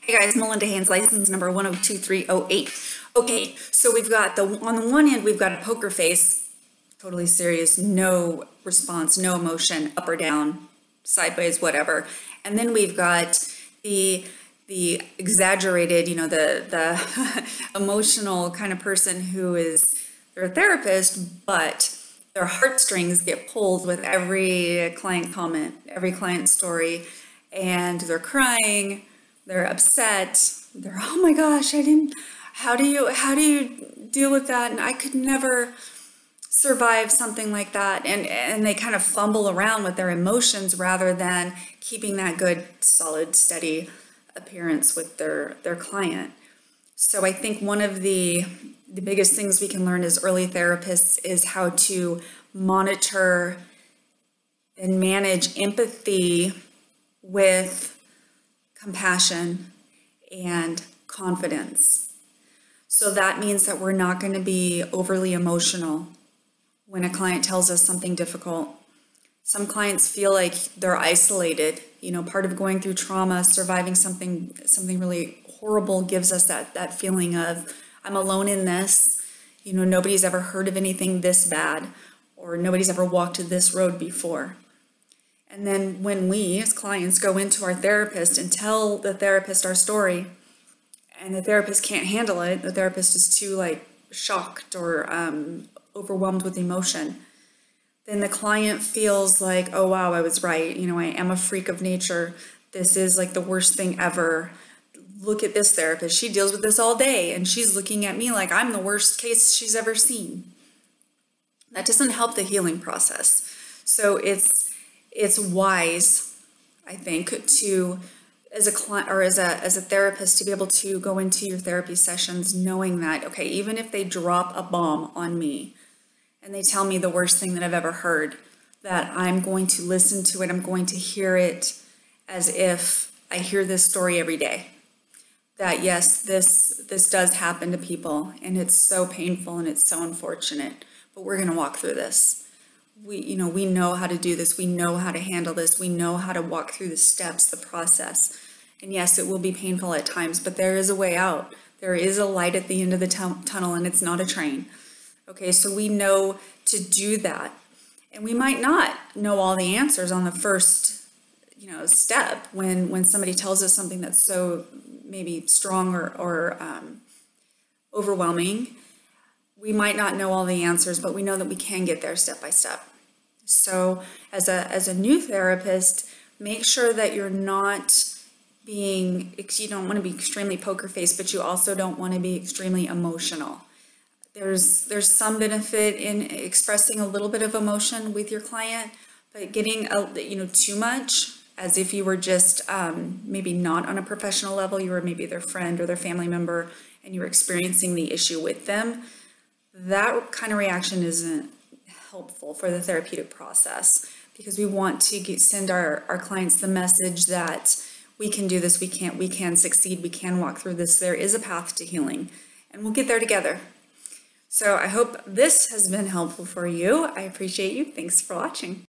Hey guys, Melinda Haynes, license number 102308. Okay, so we've got on the one end, we've got a poker face, totally serious, no response, no emotion, up or down, sideways, whatever. And then we've got the exaggerated, you know, the emotional kind of person who is, they're a therapist, but their heartstrings get pulled with every client comment, every client story, and they're crying. They're upset. They're, oh my gosh, how do you deal with that? And I could never survive something like that. And they kind of fumble around with their emotions rather than keeping that good, solid, steady appearance with their client. So I think one of the biggest things we can learn as early therapists is how to monitor and manage empathy with compassion and confidence. So that means that we're not going to be overly emotional when a client tells us something difficult. Some clients feel like they're isolated. You know, part of going through trauma, surviving something really horrible gives us that feeling of, I'm alone in this. You know, nobody's ever heard of anything this bad, or nobody's ever walked this road before. And then when we, as clients, go into our therapist and tell the therapist our story, and the therapist can't handle it, the therapist is too shocked or overwhelmed with emotion, then the client feels like, oh wow, I was right. You know, I am a freak of nature. This is like the worst thing ever. Look at this therapist. She deals with this all day, and she's looking at me like I'm the worst case she's ever seen. That doesn't help the healing process. So it's wise, I think, to, as a client or as a therapist, to be able to go into your therapy sessions knowing that, okay, even if they drop a bomb on me and they tell me the worst thing that I've ever heard, that I'm going to listen to it, I'm going to hear it as if I hear this story every day. That yes, this does happen to people, and it's so painful and it's so unfortunate, but we're going to walk through this. We know how to do this. We know how to handle this. We know how to walk through the steps, the process. And yes, it will be painful at times, but there is a way out. There is a light at the end of the tunnel, and it's not a train. Okay, so we know to do that. And we might not know all the answers on the first, step when somebody tells us something that's so maybe strong or overwhelming. We might not know all the answers, but we know that we can get there step by step. So as a new therapist, make sure that you're not being, you don't want to be extremely poker faced, but you also don't want to be extremely emotional. There's some benefit in expressing a little bit of emotion with your client, but getting too much, as if you were just maybe not on a professional level, you were maybe their friend or their family member, and you were experiencing the issue with them, that kind of reaction isn't helpful for the therapeutic process, because we want to send our clients the message that we can do this, we can succeed, we can walk through this, there is a path to healing, and we'll get there together. So I hope this has been helpful for you. I appreciate you. Thanks for watching.